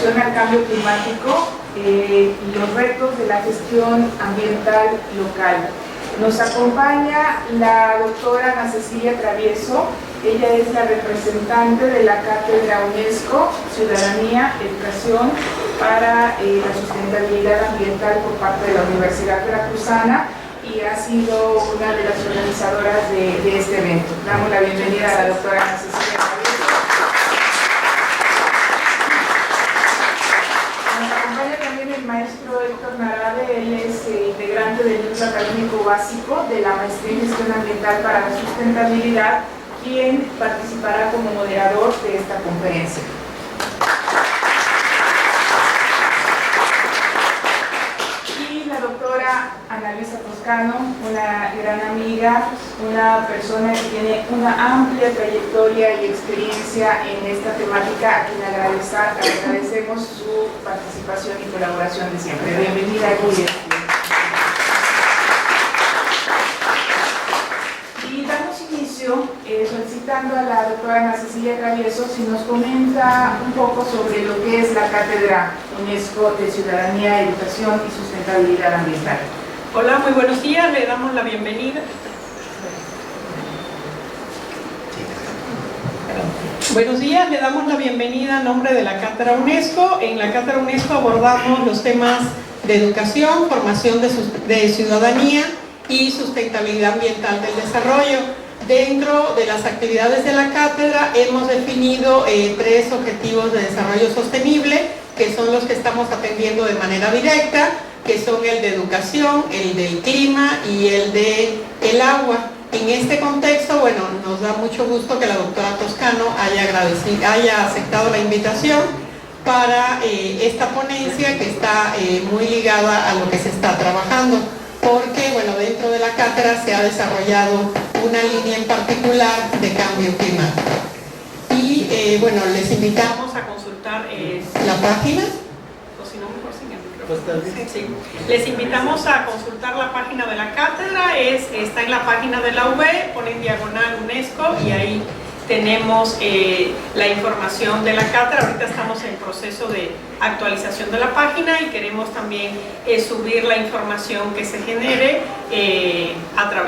adaptación al cambio climático y los retos de la gestión ambiental local. Nos acompaña la doctora Ana Cecilia Travieso. Ella es la representante de la Cátedra UNESCO, Ciudadanía, Educación para la Sustentabilidad Ambiental por parte de la Universidad Veracruzana y ha sido una de las organizadoras de este evento. Damos la bienvenida a la doctora Ana Cecilia Travieso. Nos acompaña también el maestro Héctor Narade. Él es integrante del núcleo académico básico de la Maestría en Gestión Ambiental para la Sustentabilidad, quien participará como moderador de esta conferencia. Y la doctora Ana Luisa Toscano, una gran amiga, una persona que tiene una amplia trayectoria y experiencia en esta temática, a quien agradecemos su participación y colaboración de siempre. Bienvenida, Julia. Solicitando a la doctora Ana Cecilia Travieso si nos comenta un poco sobre lo que es la Cátedra UNESCO de Ciudadanía, Educación y Sustentabilidad Ambiental. Hola, muy buenos días, le damos la bienvenida. Buenos días, le damos la bienvenida a nombre de la Cátedra UNESCO. En la Cátedra UNESCO abordamos los temas de educación, formación de ciudadanía y sustentabilidad ambiental del desarrollo. Dentro de las actividades de la cátedra hemos definido 3 objetivos de desarrollo sostenible, que son los que estamos atendiendo de manera directa, que son el de educación, el del clima y el del agua. En este contexto, bueno, nos da mucho gusto que la doctora Toscano haya aceptado la invitación para esta ponencia que está muy ligada a lo que se está trabajando, porque, bueno, dentro de la cátedra se ha desarrollado una línea en particular de cambio climático. Y bueno, les invitamos a consultar la página. O si no, mejor sin el micrófono. Sí. Les invitamos a consultar la página de la cátedra. Está en la página de la UB, ponen diagonal UNESCO y ahí tenemos la información de la cátedra. Ahorita estamos en proceso de actualización de la página y queremos también subir la información que se genere.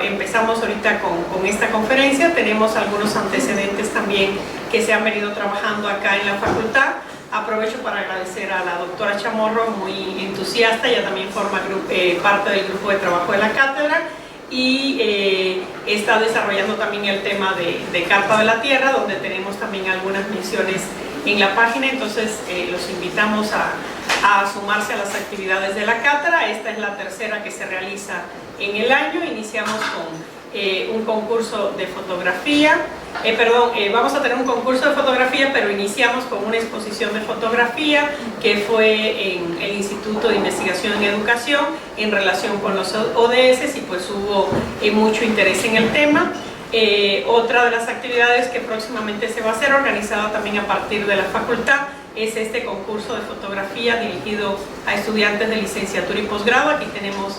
Empezamos ahorita con esta conferencia, tenemos algunos antecedentes también que se han venido trabajando acá en la facultad. Aprovecho para agradecer a la doctora Chamorro, muy entusiasta, ella también forma parte del grupo de trabajo de la cátedra. Y está desarrollando también el tema de Carta de la Tierra, donde tenemos también algunas menciones en la página. Entonces los invitamos a sumarse a las actividades de la cátedra. Esta es la tercera que se realiza en el año. Iniciamos con un concurso de fotografía, vamos a tener un concurso de fotografía, pero iniciamos con una exposición de fotografía que fue en el Instituto de Investigación en Educación en relación con los ODS y pues hubo mucho interés en el tema. Otra de las actividades que próximamente se va a hacer, organizada también a partir de la facultad, es este concurso de fotografía dirigido a estudiantes de licenciatura y posgrado. Aquí tenemos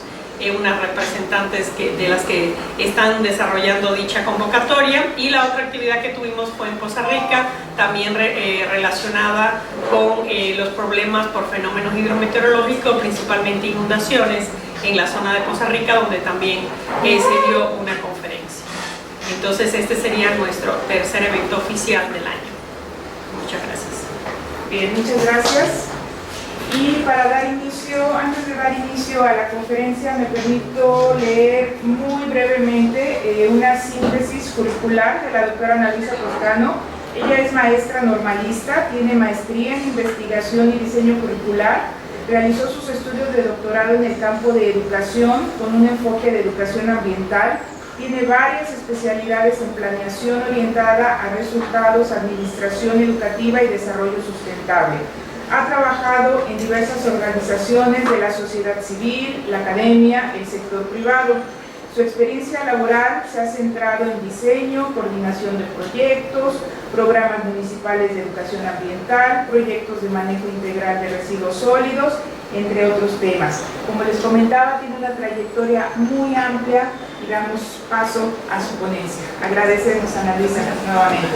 unas representantes de las que están desarrollando dicha convocatoria. Y la otra actividad que tuvimos fue en Poza Rica, también relacionada con los problemas por fenómenos hidrometeorológicos, principalmente inundaciones en la zona de Poza Rica, donde también se dio una conferencia. Entonces este sería nuestro tercer evento oficial del año. Muchas gracias. Bien, muchas gracias. Y para dar inicio, antes de dar inicio a la conferencia, me permito leer muy brevemente una síntesis curricular de la doctora Ana Luisa Toscano. Ella es maestra normalista, tiene maestría en investigación y diseño curricular, realizó sus estudios de doctorado en el campo de educación con un enfoque de educación ambiental, tiene varias especialidades en planeación orientada a resultados, administración educativa y desarrollo sustentable. Ha trabajado en diversas organizaciones de la sociedad civil, la academia, el sector privado. Su experiencia laboral se ha centrado en diseño, coordinación de proyectos, programas municipales de educación ambiental, proyectos de manejo integral de residuos sólidos, entre otros temas. Como les comentaba, tiene una trayectoria muy amplia y damos paso a su ponencia. Agradecemos a Ana Luisa nuevamente.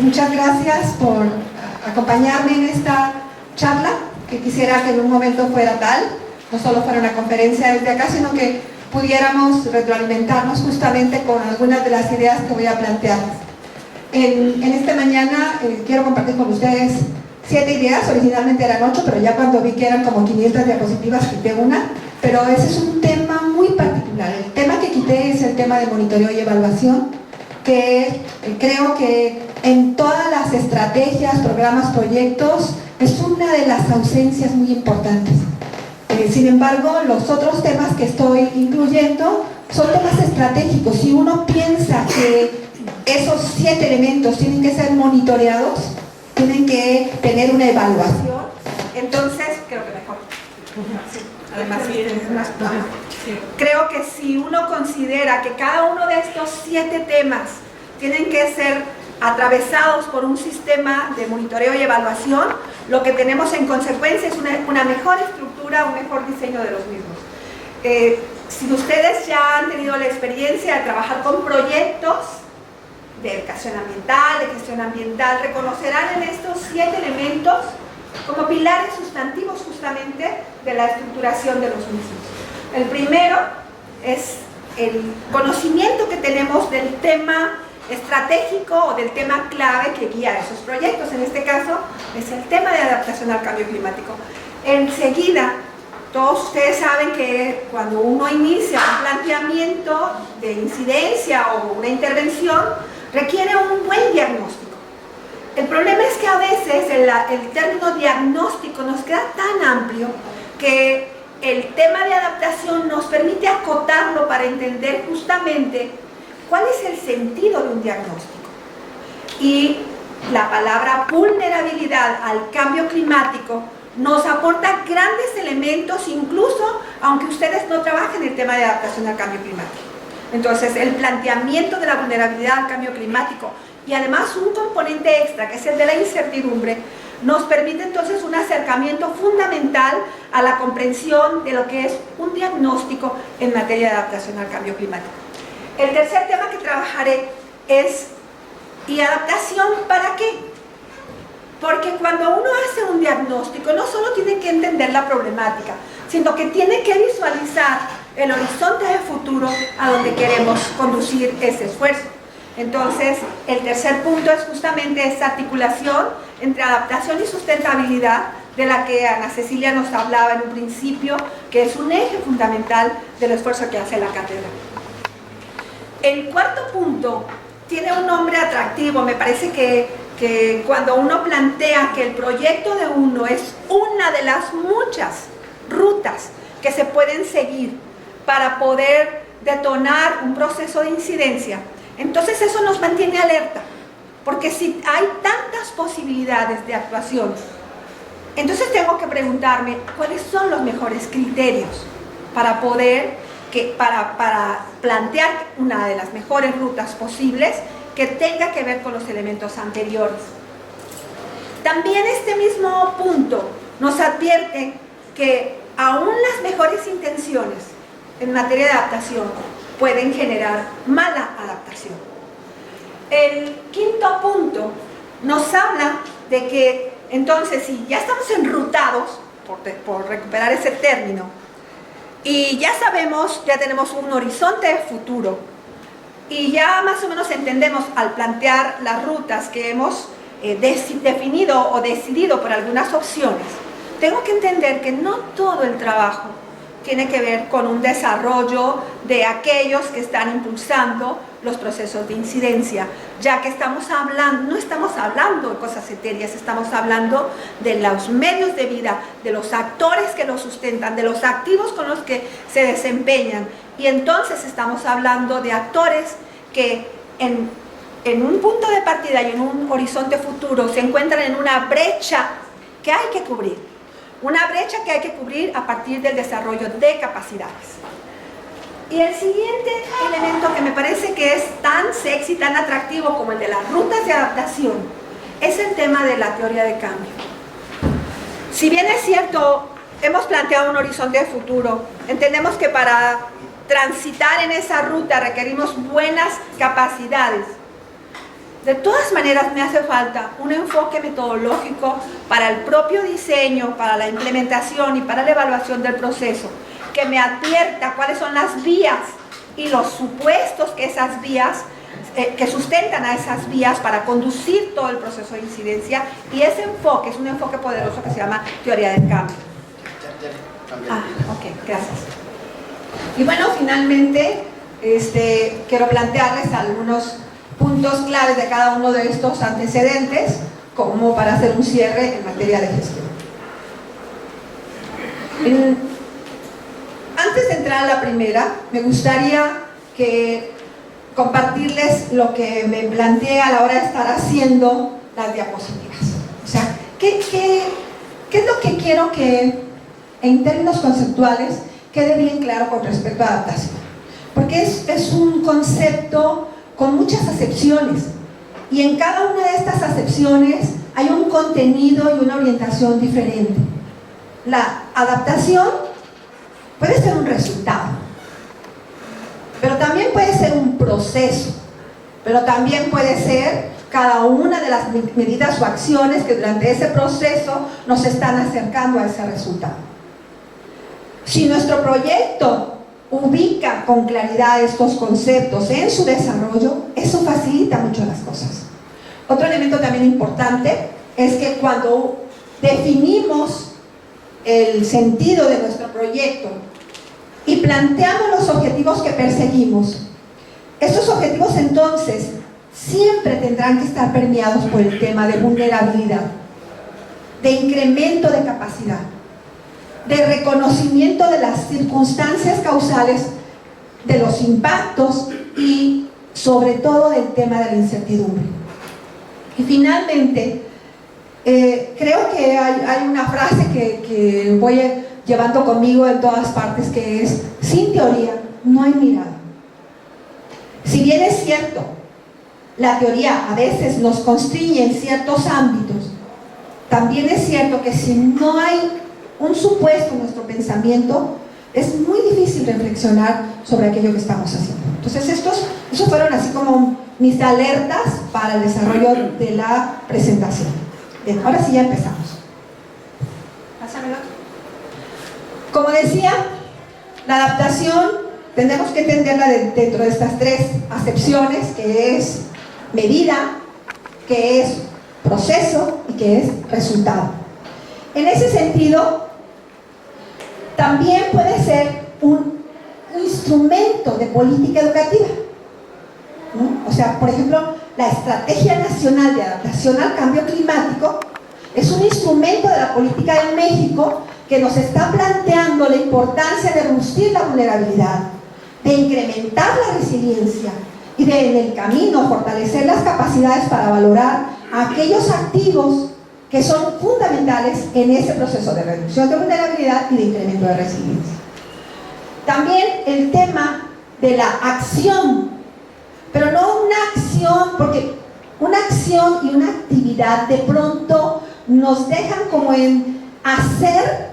muchas gracias por acompañarme en esta charla, que quisiera que en un momento fuera tal, no solo fuera una conferencia desde acá, sino que pudiéramos retroalimentarnos justamente con algunas de las ideas que voy a plantear. En esta mañana quiero compartir con ustedes 7 ideas, originalmente eran 8, pero ya cuando vi que eran como 500 diapositivas quité una, pero ese es un tema muy particular. El tema que quité es el tema de monitoreo y evaluación, que creo que en todas las estrategias, programas, proyectos, es una de las ausencias muy importantes. Sin embargo, los otros temas que estoy incluyendo son temas estratégicos. Si uno piensa que esos 7 elementos tienen que ser monitoreados, tienen que tener una evaluación, entonces creo que mejor. Además, creo que si uno considera que cada uno de estos 7 temas tienen que ser atravesados por un sistema de monitoreo y evaluación, lo que tenemos en consecuencia es una mejor estructura, un mejor diseño de los mismos. Si ustedes ya han tenido la experiencia de trabajar con proyectos de educación ambiental, de gestión ambiental, reconocerán en estos 7 elementos como pilares sustantivos justamente de la estructuración de los mismos. El primero es el conocimiento que tenemos del tema estratégico o del tema clave que guía esos proyectos. En este caso es el tema de adaptación al cambio climático. Enseguida, todos ustedes saben que cuando uno inicia un planteamiento de incidencia o una intervención, requiere un buen diagnóstico. El problema es que a veces el término diagnóstico nos queda tan amplio que el tema de adaptación nos permite acotarlo para entender justamente cuál es el sentido de un diagnóstico. Y la palabra vulnerabilidad al cambio climático nos aporta grandes elementos, incluso aunque ustedes no trabajen el tema de adaptación al cambio climático. Entonces, el planteamiento de la vulnerabilidad al cambio climático y además un componente extra, que es el de la incertidumbre, nos permite entonces un acercamiento fundamental a la comprensión de lo que es un diagnóstico en materia de adaptación al cambio climático. El tercer tema que trabajaré es ¿y adaptación para qué? Porque cuando uno hace un diagnóstico no solo tiene que entender la problemática, sino que tiene que visualizar el horizonte de futuro a donde queremos conducir ese esfuerzo. Entonces, el tercer punto es justamente esta articulación entre adaptación y sustentabilidad, de la que Ana Cecilia nos hablaba en un principio, que es un eje fundamental del esfuerzo que hace la cátedra. El cuarto punto tiene un nombre atractivo. Me parece que cuando uno plantea que el proyecto de uno es una de las muchas rutas que se pueden seguir para poder detonar un proceso de incidencia, entonces eso nos mantiene alerta, porque si hay tantas posibilidades de actuación, entonces tengo que preguntarme cuáles son los mejores criterios para poder para plantear una de las mejores rutas posibles que tenga que ver con los elementos anteriores. También este mismo punto nos advierte que aún las mejores intenciones en materia de adaptación pueden generar mala adaptación. El quinto punto nos habla de que entonces si ya estamos enrutados, por recuperar ese término, y ya sabemos, ya tenemos un horizonte de futuro y ya más o menos entendemos al plantear las rutas que hemos definido o decidido por algunas opciones, tengo que entender que no todo el trabajo tiene que ver con un desarrollo de aquellos que están impulsando los procesos de incidencia, ya que no estamos hablando de cosas etéreas, estamos hablando de los medios de vida, de los actores que los sustentan, de los activos con los que se desempeñan, y entonces estamos hablando de actores que en un punto de partida y en un horizonte futuro se encuentran en una brecha que hay que cubrir, a partir del desarrollo de capacidades. Y el siguiente elemento que me parece que es tan sexy, tan atractivo como el de las rutas de adaptación, es el tema de la teoría de cambio. Si bien es cierto, hemos planteado un horizonte de futuro, entendemos que para transitar en esa ruta requerimos buenas capacidades. De todas maneras, me hace falta un enfoque metodológico para el propio diseño, para la implementación y para la evaluación del proceso, que me advierta cuáles son las vías y los supuestos que esas vías, que sustentan a esas vías para conducir todo el proceso de incidencia. Y ese enfoque es un enfoque poderoso que se llama teoría del cambio. Ok, gracias. Y bueno, finalmente, quiero plantearles algunos puntos claves de cada uno de estos antecedentes como para hacer un cierre en materia de gestión. Antes de entrar a la primera, me gustaría compartirles lo que me planteé a la hora de estar haciendo las diapositivas. O sea, ¿qué es lo que quiero que en términos conceptuales quede bien claro con respecto a adaptación? Porque es un concepto con muchas acepciones, y en cada una de estas acepciones hay un contenido y una orientación diferente. La adaptación puede ser un resultado, pero también puede ser un proceso, pero también puede ser cada una de las medidas o acciones que durante ese proceso nos están acercando a ese resultado. Si nuestro proyecto ubica con claridad estos conceptos en su desarrollo, eso facilita mucho las cosas. Otro elemento también importante es que cuando definimos el sentido de nuestro proyecto y planteamos los objetivos que perseguimos, estos objetivos entonces siempre tendrán que estar permeados por el tema de vulnerabilidad, de incremento de capacidad, de reconocimiento de las circunstancias causales, de los impactos y sobre todo del tema de la incertidumbre. Y finalmente, creo que hay una frase que voy llevando conmigo en todas partes, que es: sin teoría no hay mirada. Si bien es cierto, la teoría a veces nos constriñe en ciertos ámbitos, también es cierto que si no hay un supuesto en nuestro pensamiento, es muy difícil reflexionar sobre aquello que estamos haciendo. Entonces esos fueron así como mis alertas para el desarrollo de la presentación. Bien, ahora sí ya empezamos. Pásamelo. Como decía, la adaptación tenemos que entenderla dentro de estas tres acepciones, que es medida, que es proceso y que es resultado. En ese sentido, también puede ser un instrumento de política educativa, ¿no? O sea, por ejemplo, la Estrategia Nacional de Adaptación al Cambio Climático es un instrumento de la política de México que nos está planteando la importancia de reducir la vulnerabilidad, de incrementar la resiliencia y de, en el camino, fortalecer las capacidades para valorar aquellos activos que son fundamentales en ese proceso de reducción de vulnerabilidad y de incremento de resiliencia. También el tema de la acción, pero no una acción, porque una acción y una actividad de pronto nos dejan como en hacer,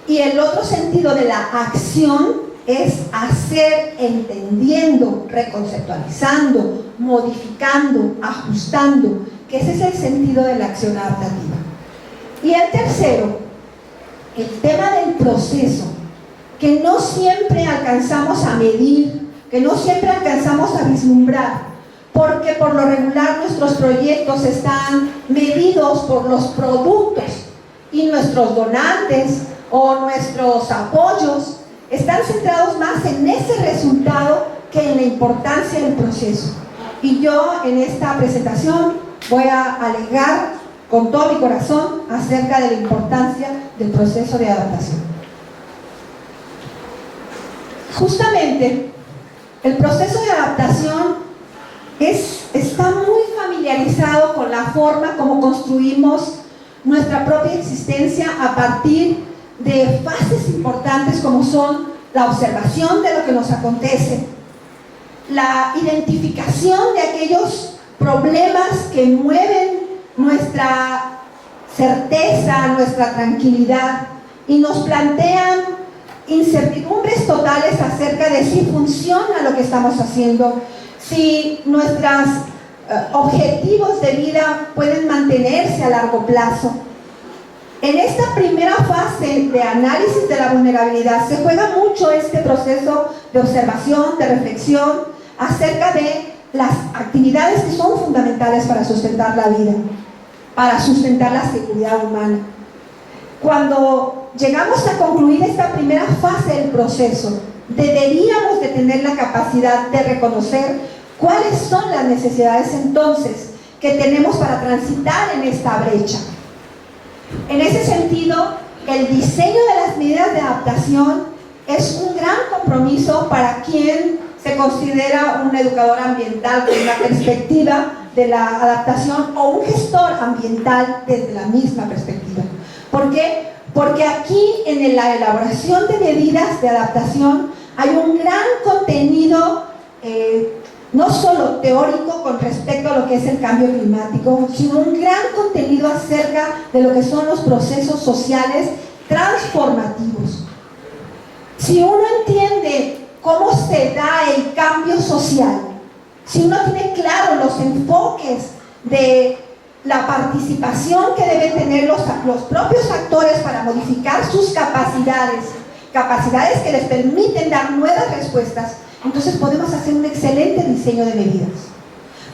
y el otro sentido de la acción es hacer entendiendo, reconceptualizando, modificando, ajustando, que ese es el sentido de la acción adaptativa. Y el tercero, el tema del proceso, que no siempre alcanzamos a medir, que no siempre alcanzamos a vislumbrar, porque por lo regular nuestros proyectos están medidos por los productos y nuestros donantes o nuestros apoyos están centrados más en ese resultado que en la importancia del proceso. Y yo en esta presentación voy a alegar con todo mi corazón acerca de la importancia del proceso de adaptación. Justamente, el proceso de adaptación está muy familiarizado con la forma como construimos nuestra propia existencia a partir de fases importantes como son la observación de lo que nos acontece, la identificación de aquellos problemas que mueven nuestra certeza, nuestra tranquilidad y nos plantean incertidumbres totales acerca de si funciona lo que estamos haciendo, si nuestras objetivos de vida pueden mantenerse a largo plazo. En esta primera fase de análisis de la vulnerabilidad se juega mucho este proceso de observación, de reflexión acerca de las actividades que son fundamentales para sustentar la vida, para sustentar la seguridad humana. Cuando llegamos a concluir esta primera fase del proceso, deberíamos de tener la capacidad de reconocer cuáles son las necesidades entonces que tenemos para transitar en esta brecha. En ese sentido, el diseño de las medidas de adaptación es un gran compromiso para quien se considera un educador ambiental con una perspectiva de la adaptación o un gestor ambiental desde la misma perspectiva. ¿Por qué? Porque aquí en la elaboración de medidas de adaptación hay un gran contenido no solo teórico con respecto a lo que es el cambio climático, sino un gran contenido acerca de lo que son los procesos sociales transformativos. Si uno entiende cómo se da el cambio social, si uno tiene claro los enfoques de la participación que deben tener los propios actores para modificar sus capacidades que les permiten dar nuevas respuestas, entonces podemos hacer un excelente diseño de medidas.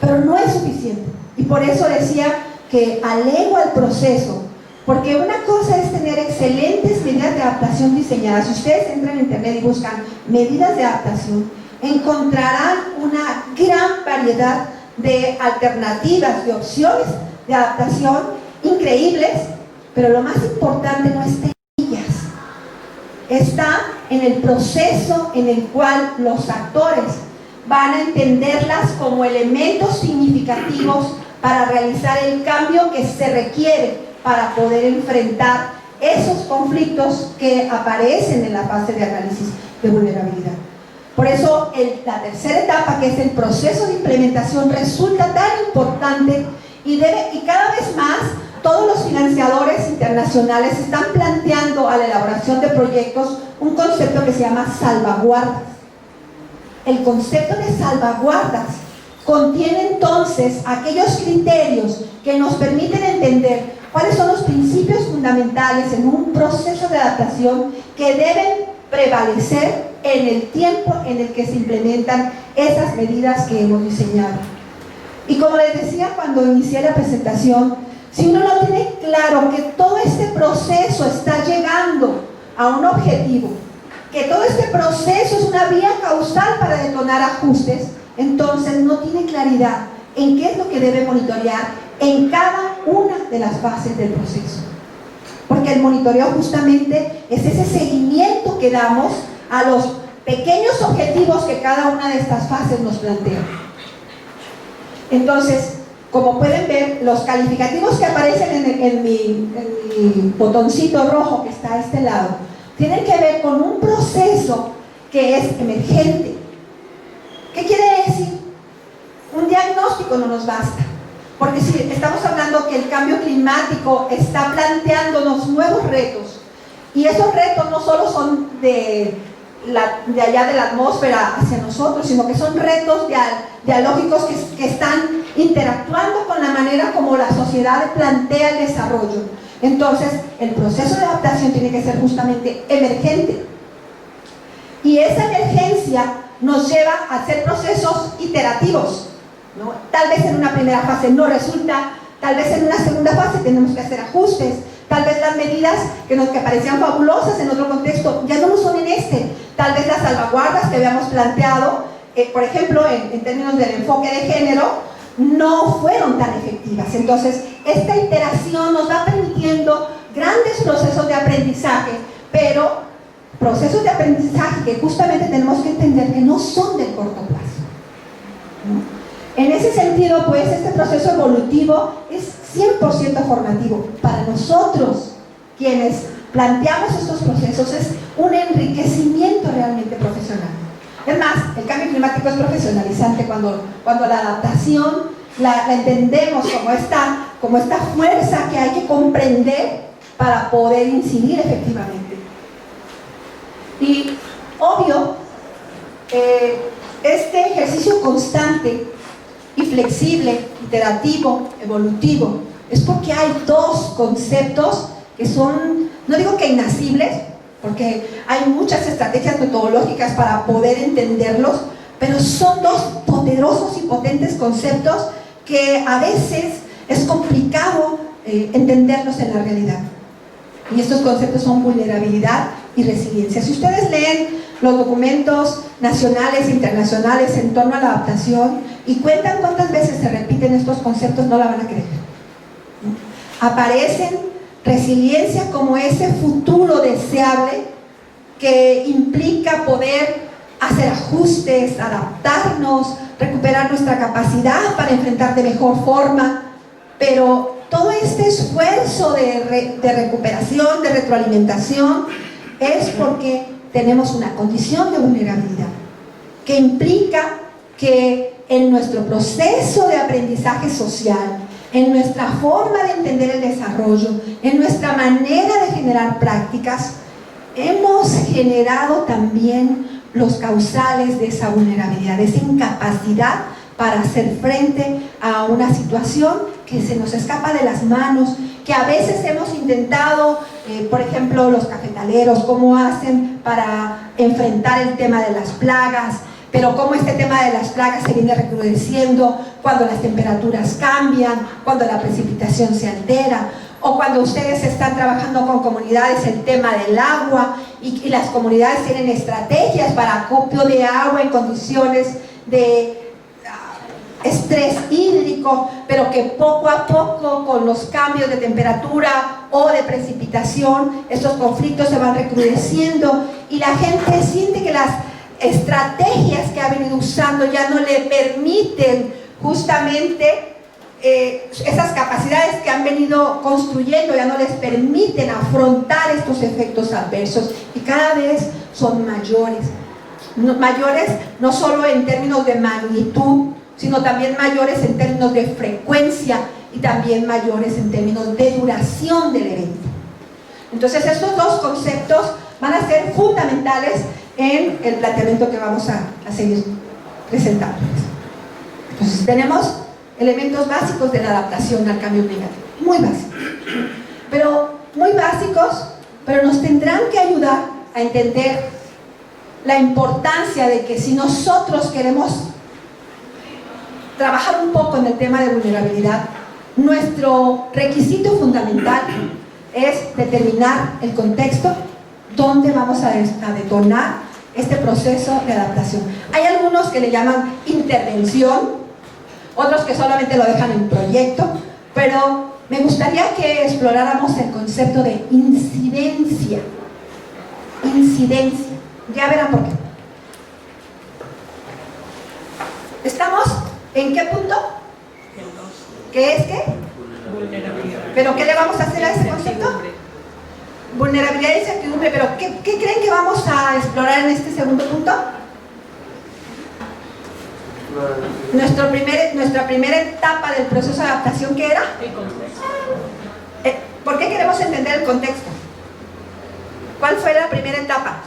Pero no es suficiente. Y por eso decía que alego al proceso, porque una cosa es tener excelentes medidas de adaptación diseñadas. Si ustedes entran en internet y buscan medidas de adaptación, encontrarán una gran variedad de alternativas, de opciones de adaptación increíbles, pero lo más importante no está en ellas. Está en el proceso en el cual los actores van a entenderlas como elementos significativos para realizar el cambio que se requiere para poder enfrentar esos conflictos que aparecen en la fase de análisis de vulnerabilidad. Por eso la tercera etapa, que es el proceso de implementación, resulta tan importante y cada vez más todos los financiadores internacionales están planteando a la elaboración de proyectos un concepto que se llama salvaguardas. El concepto de salvaguardas contiene entonces aquellos criterios que nos permiten entender cuáles son los principios fundamentales en un proceso de adaptación que deben prevalecer en el tiempo en el que se implementan esas medidas que hemos diseñado. Y como les decía cuando inicié la presentación, si uno no tiene claro que todo este proceso está llegando a un objetivo, que todo este proceso es una vía causal para detonar ajustes, entonces no tiene claridad en qué es lo que debe monitorear en cada una de las fases del proceso. Porque el monitoreo justamente es ese seguimiento que damos a los pequeños objetivos que cada una de estas fases nos plantea. Entonces, como pueden ver, los calificativos que aparecen en mi botoncito rojo que está a este lado, tienen que ver con un proceso que es emergente. ¿Qué quiere decir? Un diagnóstico no nos basta. Porque si estamos hablando que el cambio climático está planteándonos nuevos retos, y esos retos no solo son de allá de la atmósfera hacia nosotros, sino que son retos dialógicos que están interactuando con la manera como la sociedad plantea el desarrollo. Entonces, el proceso de adaptación tiene que ser justamente emergente. Y esa emergencia nos lleva a hacer procesos iterativos, ¿no? Tal vez en una primera fase no resulta, tal vez en una segunda fase tenemos que hacer ajustes, tal vez las medidas que parecían fabulosas en otro contexto ya no lo son en este, tal vez las salvaguardas que habíamos planteado, por ejemplo, en términos del enfoque de género, no fueron tan efectivas. Entonces, esta iteración nos va permitiendo grandes procesos de aprendizaje, pero procesos de aprendizaje que justamente tenemos que entender que no son de corto plazo, ¿no? En ese sentido, pues, este proceso evolutivo es 100% formativo. Para nosotros, quienes planteamos estos procesos, es un enriquecimiento realmente profesional. Es más, el cambio climático es profesionalizante cuando la adaptación la entendemos como esta fuerza que hay que comprender para poder incidir efectivamente. Y, obvio, este ejercicio constante y flexible, iterativo, evolutivo, es porque hay dos conceptos que son, no digo que inacibles, porque hay muchas estrategias metodológicas para poder entenderlos, pero son dos poderosos y potentes conceptos que a veces es complicado entenderlos en la realidad. Y estos conceptos son vulnerabilidad y resiliencia. Si ustedes leen los documentos nacionales e internacionales en torno a la adaptación y cuentan cuántas veces se repiten estos conceptos, no la van a creer. Aparecen resiliencia como ese futuro deseable que implica poder hacer ajustes, adaptarnos, recuperar nuestra capacidad para enfrentar de mejor forma, pero todo este esfuerzo de recuperación, de retroalimentación, es porque tenemos una condición de vulnerabilidad que implica que en nuestro proceso de aprendizaje social, en nuestra forma de entender el desarrollo, en nuestra manera de generar prácticas, hemos generado también los causales de esa vulnerabilidad, de esa incapacidad para hacer frente a una situación que se nos escapa de las manos, que a veces hemos intentado, por ejemplo, los cafetaleros, cómo hacen para enfrentar el tema de las plagas, pero cómo este tema de las plagas se viene recrudeciendo cuando las temperaturas cambian, cuando la precipitación se altera, o cuando ustedes están trabajando con comunidades el tema del agua y las comunidades tienen estrategias para acopio de agua en condiciones de estrés hídrico, pero que poco a poco con los cambios de temperatura o de precipitación estos conflictos se van recrudeciendo y la gente siente que las estrategias que ha venido usando ya no le permiten justamente esas capacidades que han venido construyendo, ya no les permiten afrontar estos efectos adversos y cada vez son mayores no solo en términos de magnitud, sino también mayores en términos de frecuencia y también mayores en términos de duración del evento. Entonces estos dos conceptos van a ser fundamentales en el planteamiento que vamos a seguir presentando. Entonces tenemos elementos básicos de la adaptación al cambio climático, muy básicos, pero nos tendrán que ayudar a entender la importancia de que si nosotros queremos trabajar un poco en el tema de vulnerabilidad, nuestro requisito fundamental es determinar el contexto donde vamos a detonar este proceso de adaptación. Hay algunos que le llaman intervención, otros que solamente lo dejan en proyecto, pero me gustaría que exploráramos el concepto de incidencia. Incidencia. Ya verán por qué. ¿Estamos en qué punto? ¿Qué es qué? Vulnerabilidad. ¿Pero qué le vamos a hacer a ese concepto? Vulnerabilidad y incertidumbre. ¿Pero qué creen que vamos a explorar en este segundo punto? Nuestra primera etapa del proceso de adaptación, ¿qué era? El contexto. ¿Por qué queremos entender el contexto? ¿Cuál fue la primera etapa?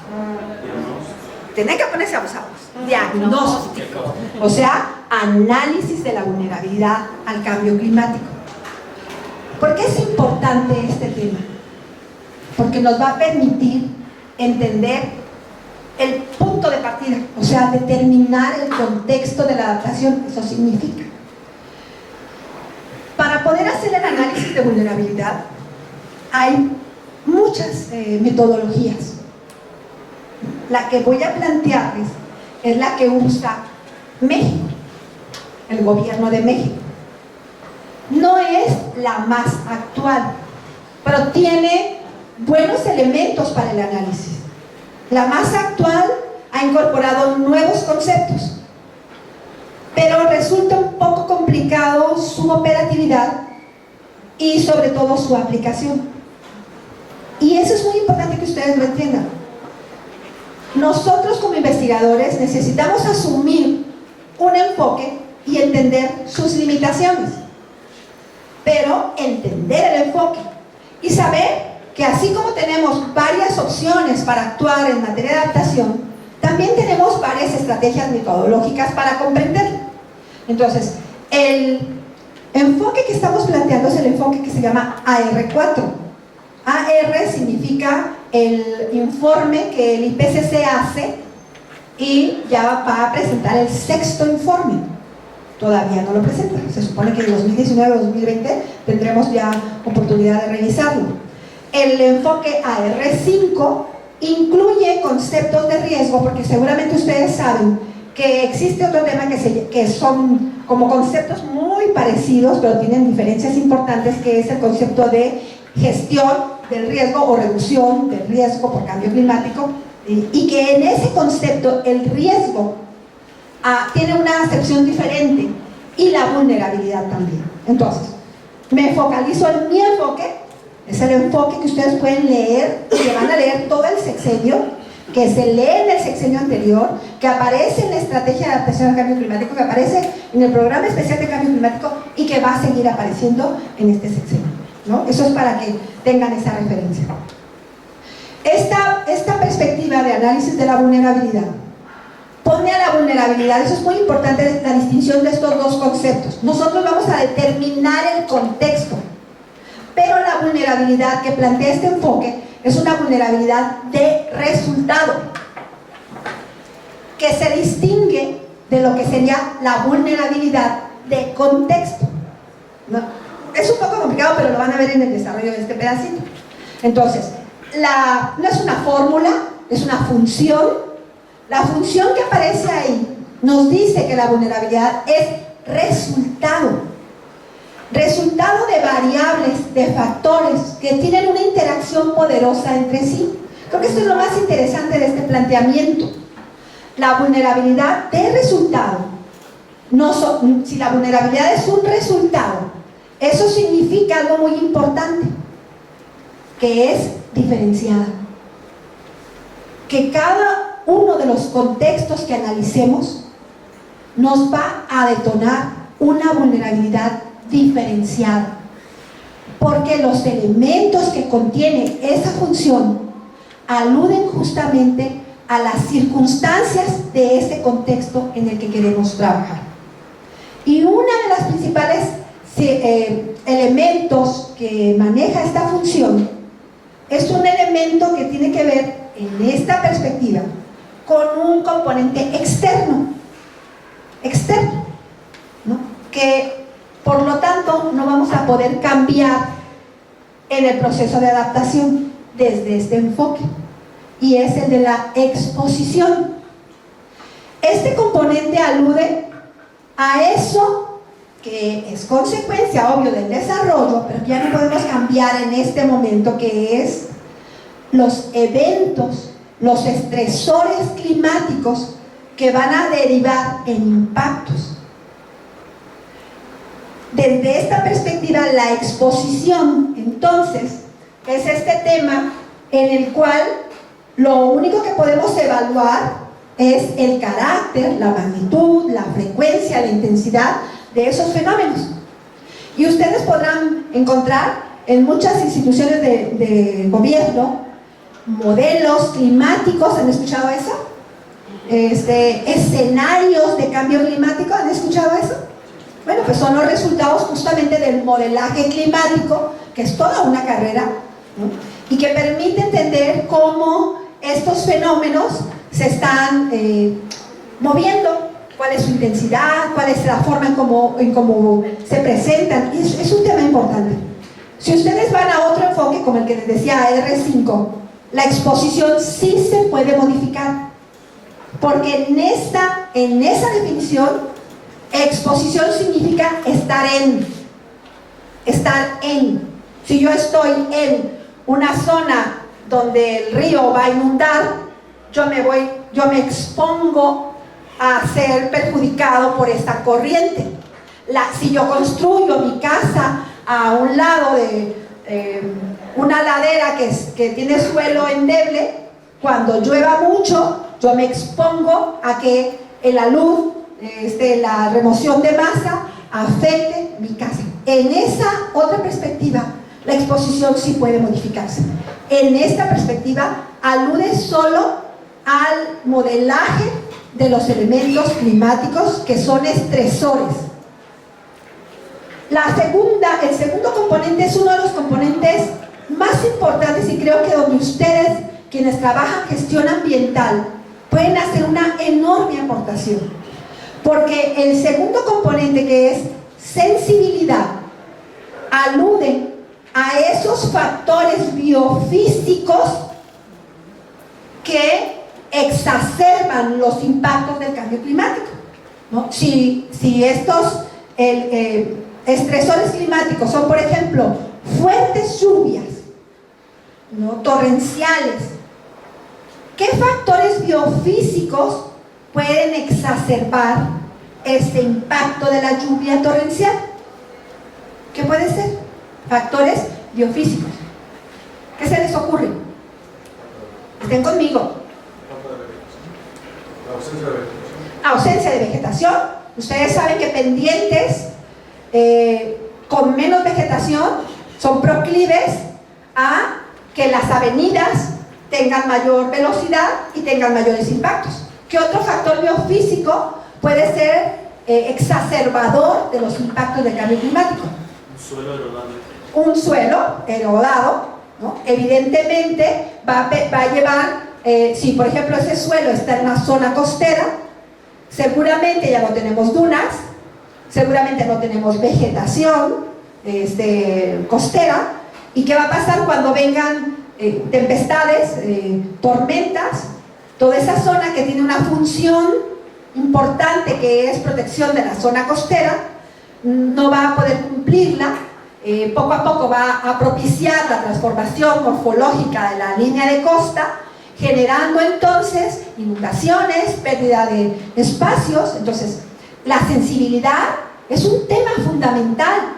Tienen que ponerse abusados. Diagnóstico. O sea, análisis de la vulnerabilidad al cambio climático. ¿Por qué es importante este tema? Porque nos va a permitir entender el punto de partida, o sea, determinar el contexto de la adaptación. Eso significa. Para poder hacer el análisis de vulnerabilidad, hay muchas metodologías. La que voy a plantearles es la que usa México, el gobierno de México. No es la más actual, pero tiene buenos elementos para el análisis. La más actual ha incorporado nuevos conceptos, pero resulta un poco complicado su operatividad y sobre todo su aplicación. Y eso es muy importante que ustedes lo entiendan. Nosotros como investigadores necesitamos asumir un enfoque y entender sus limitaciones, pero entender el enfoque y saber que así como tenemos varias opciones para actuar en materia de adaptación, también tenemos varias estrategias metodológicas para comprenderlo. Entonces, El enfoque que estamos planteando es el enfoque que se llama AR4. AR significa el informe que el IPCC hace y ya va a presentar el 6º informe. Todavía no lo presenta, se supone que en 2019-2020 tendremos ya oportunidad de revisarlo. El enfoque AR5 incluye conceptos de riesgo, porque seguramente ustedes saben que existe otro tema que son como conceptos muy parecidos, pero tienen diferencias importantes, que es el concepto de gestión del riesgo o reducción del riesgo por cambio climático, y que en ese concepto el riesgo tiene una acepción diferente, y la vulnerabilidad también. Entonces, me focalizo en mi enfoque, es el enfoque que ustedes pueden leer, que van a leer todo el sexenio, que se lee en el sexenio anterior, que aparece en la Estrategia de Adaptación al Cambio Climático, que aparece en el Programa Especial de Cambio Climático y que va a seguir apareciendo en este sexenio, ¿no? Eso es para que tengan esa referencia. Esta perspectiva de análisis de la vulnerabilidad pone a la vulnerabilidad, eso es muy importante, la distinción de estos dos conceptos. Nosotros vamos a determinar el contexto, pero la vulnerabilidad que plantea este enfoque es una vulnerabilidad de resultado, que se distingue de lo que sería la vulnerabilidad de contexto, ¿no? Es un poco complicado, pero lo van a ver en el desarrollo de este pedacito. Entonces, no es una fórmula, es una función. La función que aparece ahí nos dice que la vulnerabilidad es resultado de variables, de factores que tienen una interacción poderosa entre sí. Creo que esto es lo más interesante de este planteamiento. La vulnerabilidad de resultado, si la vulnerabilidad es un resultado, eso significa algo muy importante, que es diferenciada. Que cada uno de los contextos que analicemos nos va a detonar una vulnerabilidad diferenciada, porque los elementos que contiene esa función aluden justamente a las circunstancias de ese contexto en el que queremos trabajar. Y uno de los principales elementos que maneja esta función es un elemento que tiene que ver, en esta perspectiva, con un componente externo, ¿no? Que por lo tanto no vamos a poder cambiar en el proceso de adaptación desde este enfoque, y es el de la exposición. Este componente alude a eso que es consecuencia, obvio, del desarrollo, pero ya no podemos cambiar en este momento, que es los eventos, los estresores climáticos que van a derivar en impactos. Desde esta perspectiva, la exposición, entonces, es este tema en el cual lo único que podemos evaluar es el carácter, la magnitud, la frecuencia, la intensidad de esos fenómenos. Y ustedes podrán encontrar en muchas instituciones de gobierno modelos climáticos, ¿han escuchado eso? Escenarios de cambio climático, ¿han escuchado eso? Bueno, pues son los resultados justamente del modelaje climático, que es toda una carrera, ¿no? Y que permite entender cómo estos fenómenos se están moviendo, cuál es su intensidad, cuál es la forma en cómo se presentan. Y es un tema importante. Si ustedes van a otro enfoque, como el que les decía, R5, la exposición sí se puede modificar, porque en esa definición, exposición significa estar en. Si yo estoy en una zona donde el río va a inundar, yo me expongo a ser perjudicado por esta corriente. Si yo construyo mi casa a un lado de una ladera que tiene suelo endeble, cuando llueva mucho, yo me expongo a que la luz, la remoción de masa afecte mi casa. En esa otra perspectiva, la exposición sí puede modificarse. En esta perspectiva, alude solo al modelaje de los elementos climáticos que son estresores. El segundo componente es uno de los componentes más importantes y creo que donde ustedes, quienes trabajan gestión ambiental, pueden hacer una enorme aportación. Porque el segundo componente, que es sensibilidad, alude a esos factores biofísicos que exacerban los impactos del cambio climático, ¿no? Si estos estresores climáticos son, por ejemplo, fuertes lluvias, ¿no?, torrenciales, ¿qué factores biofísicos pueden exacerbar ese impacto de la lluvia torrencial? ¿Qué puede ser? Factores biofísicos. ¿Qué se les ocurre? Estén conmigo. Ausencia de vegetación. Ustedes saben que pendientes con menos vegetación son proclives a que las avenidas tengan mayor velocidad y tengan mayores impactos. ¿Qué otro factor biofísico puede ser exacerbador de los impactos del cambio climático? Un suelo erodado. Un suelo erodado, ¿no? Evidentemente va a llevar, si por ejemplo ese suelo está en una zona costera, seguramente ya no tenemos dunas, seguramente no tenemos vegetación costera. ¿Y qué va a pasar cuando vengan tempestades, tormentas? Toda esa zona que tiene una función importante, que es protección de la zona costera, no va a poder cumplirla. Poco a poco va a propiciar la transformación morfológica de la línea de costa, generando entonces inundaciones, pérdida de espacios. Entonces, la sensibilidad es un tema fundamental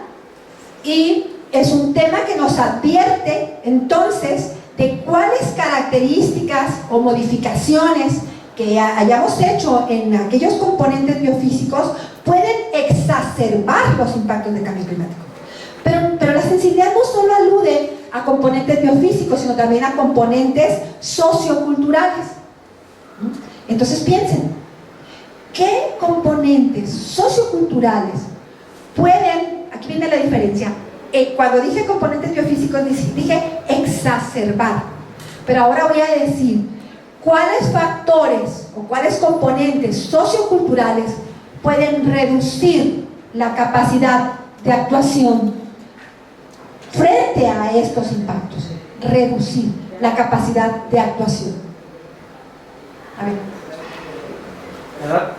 y es un tema que nos advierte entonces de cuáles características o modificaciones que hayamos hecho en aquellos componentes biofísicos pueden exacerbar los impactos del cambio climático. Pero la sensibilidad no solo alude a componentes biofísicos, sino también a componentes socioculturales. Entonces piensen, ¿qué componentes socioculturales pueden, aquí viene la diferencia, cuando dije componentes biofísicos dije exacerbar, pero ahora voy a decir cuáles factores o cuáles componentes socioculturales pueden reducir la capacidad de actuación frente a estos impactos, reducir la capacidad de actuación. A ver. ¿La edad?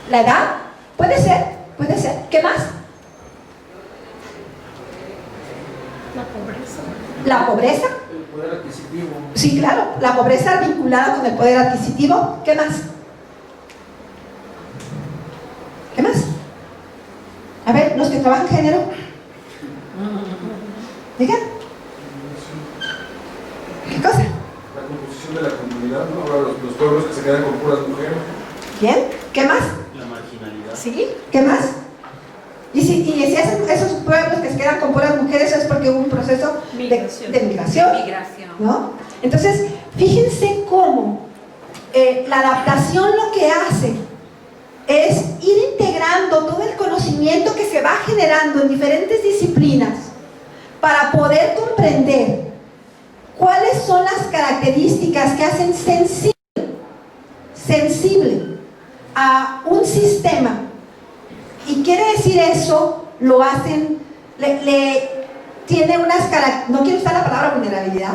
¿La edad? Puede ser, puede ser. ¿Qué más? La pobreza. ¿La pobreza? El poder adquisitivo. Sí, claro, la pobreza vinculada con el poder adquisitivo. ¿Qué más? ¿Qué más? A ver, los que trabajan género. Digan. ¿Qué cosa? La composición de la comunidad, ¿no? Ahora los pueblos que se quedan con puras mujeres. Bien, ¿qué más? La marginalidad. ¿Sí? ¿Qué más? Y si hacen esos pueblos que se quedan con puras mujeres, es porque hubo un proceso de migración, ¿no? Entonces, fíjense cómo la adaptación lo que hace es ir integrando todo el conocimiento que se va generando en diferentes disciplinas para poder comprender cuáles son las características que hacen sensible a un sistema. Y quiere decir eso, lo hacen, tiene unas características, no quiero usar la palabra vulnerabilidad,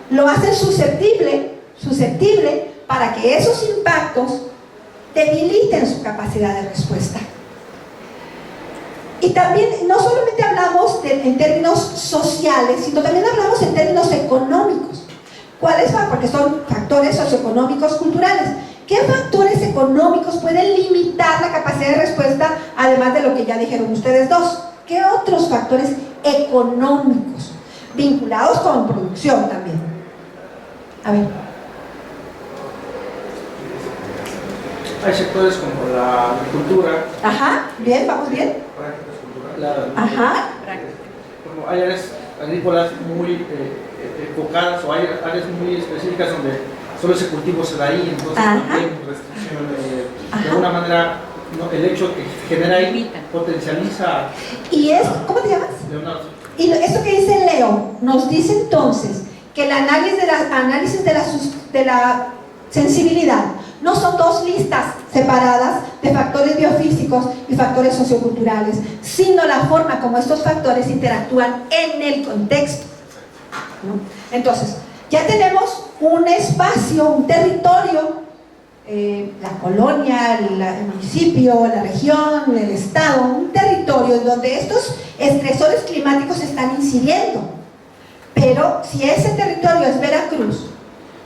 lo hacen susceptible para que esos impactos debiliten su capacidad de respuesta. Y también, no solamente hablamos en términos sociales, sino también hablamos en términos económicos. ¿Cuáles van? Porque son factores socioeconómicos culturales. ¿Qué factores económicos pueden limitar la capacidad de respuesta, además de lo que ya dijeron ustedes dos? ¿Qué otros factores económicos vinculados con producción también? A ver. Hay sectores como la agricultura. Ajá, bien, vamos bien. Prácticas culturales. Ajá. Como hay áreas agrícolas muy enfocadas o hay áreas muy específicas donde solo ese cultivo se da ahí, entonces Ajá. también restricción de alguna manera ¿no? El hecho que se genera ahí potencializa. Y es, ¿cómo te llamas? Leonardo. Y esto que dice Leo nos dice entonces que el análisis de la sensibilidad no son dos listas separadas de factores biofísicos y factores socioculturales, sino la forma como estos factores interactúan en el contexto, ¿no? Entonces, ya tenemos un espacio, un territorio, la colonia, el municipio, la región, el estado, un territorio en donde estos estresores climáticos están incidiendo. Pero si ese territorio es Veracruz,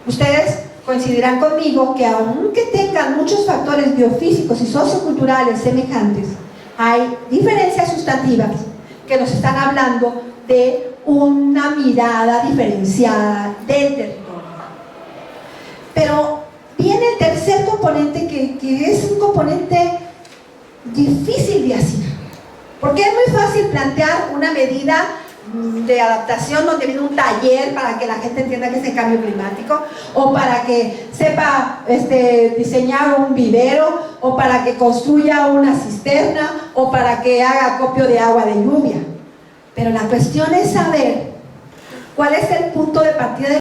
ustedes coincidirán conmigo que aunque tengan muchos factores biofísicos y socioculturales semejantes, hay diferencias sustantivas que nos están hablando de una mirada diferenciada del territorio. Pero viene el tercer componente que es un componente difícil de hacer, porque es muy fácil plantear una medida de adaptación donde viene un taller para que la gente entienda qué es el cambio climático, o para que sepa diseñar un vivero, o para que construya una cisterna, o para que haga acopio de agua de lluvia. Pero la cuestión es saber cuál es el punto de partida de